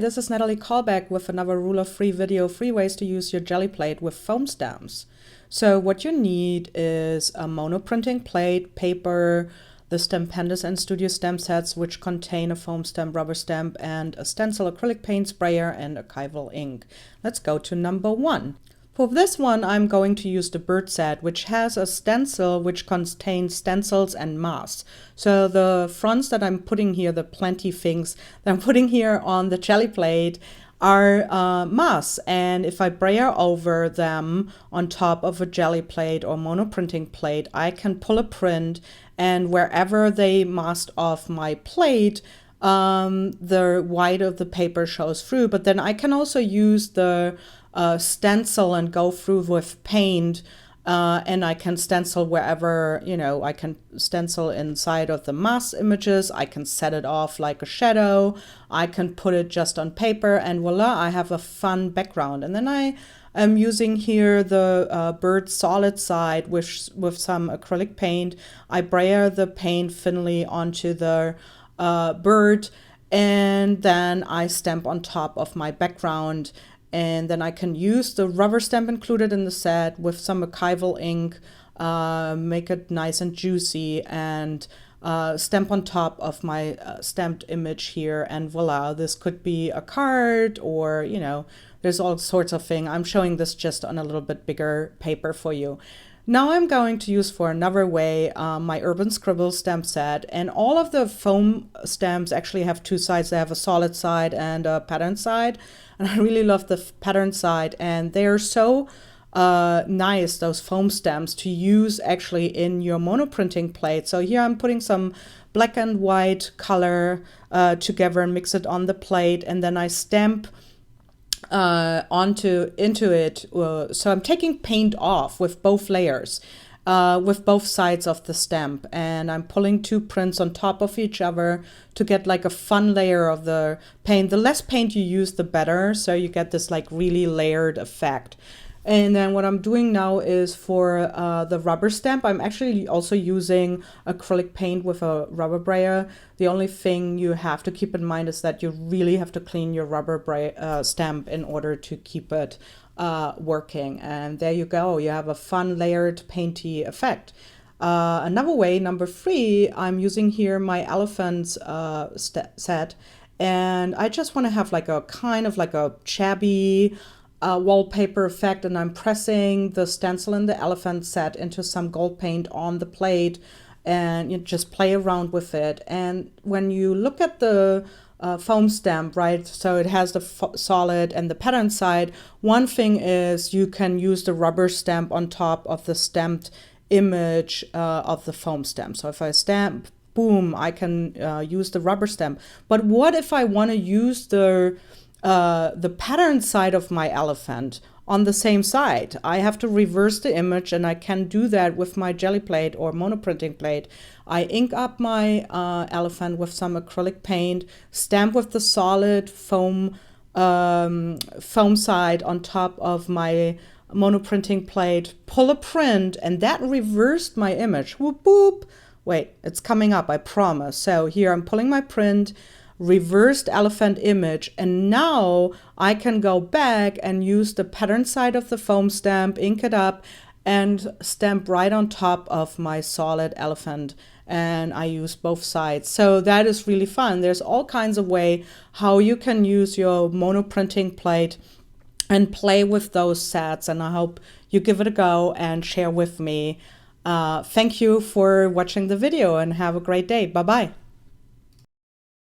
this is Natalie Callback with another ruler-free video, 3 ways to use your Gelliplate with foam stamps. So what you need is a monoprinting plate, paper, the Stamp and Stencil Sets, which contain a foam stamp, rubber stamp, and a stencil acrylic paint sprayer and archival ink. Let's go to number 1. For this one, I'm going to use the bird set, which has a stencil which contains stencils and masks. So the fronts that I'm putting here, the plenty things that I'm putting here on the Gelliplate are masks. And if I brayer over them on top of a Gelliplate or monoprinting plate, I can pull a print, and wherever they masked off my plate, the white of the paper shows through. But then I can also use the stencil and go through with paint, and I can stencil wherever, I can stencil inside of the mask images. I can set it off like a shadow. I can put it just on paper, and voila, I have a fun background. And then I am using here the bird solid side with some acrylic paint. I brayer the paint thinly onto the bird, and then I stamp on top of my background. And then I can use the rubber stamp included in the set with some archival ink, make it nice and juicy, and stamp on top of my stamped image here. And voila, this could be a card, or, there's all sorts of things. I'm showing this just on a little bit bigger paper for you. Now I'm going to use for another way my Urban Scribble stamp set, and all of the foam stamps actually have two sides. They have a solid side and a pattern side, and I really love the pattern side, and they are so nice, those foam stamps, to use actually in your monoprinting plate. So here I'm putting some black and white color together and mix it on the plate, and then I stamp into it. So I'm taking paint off with both layers, with both sides of the stamp, and I'm pulling 2 prints on top of each other to get like a fun layer of the paint. The less paint you use, the better, so you get this like really layered effect. And then what I'm doing now is for the rubber stamp, I'm actually also using acrylic paint with a rubber brayer. The only thing you have to keep in mind is that you really have to clean your rubber stamp in order to keep it working. And there you go. You have a fun layered painty effect. Another way, number 3, I'm using here my elephants set. And I just want to have like a kind of like a shabby wallpaper effect, and I'm pressing the stencil in the elephant set into some gold paint on the plate, and you just play around with it. And when you look at the foam stamp, right, so it has the solid and the pattern side. One thing is you can use the rubber stamp on top of the stamped image of the foam stamp. So if I stamp, boom, I can use the rubber stamp. But what if I want to use the pattern side of my elephant on the same side? I have to reverse the image, and I can do that with my Gelliplate or monoprinting plate. I ink up my elephant with some acrylic paint, stamp with the solid foam side on top of my monoprinting plate, pull a print, and that reversed my image. Whoop, whoop. Wait, it's coming up, I promise. So here I'm pulling my print, reversed elephant image, and now I can go back and use the pattern side of the foam stamp, ink it up, and stamp right on top of my solid elephant, and I use both sides. So that is really fun. There's all kinds of way how you can use your monoprinting plate and play with those sets, and I hope you give it a go and share with me. Thank you for watching the video, and have a great day. Bye-bye.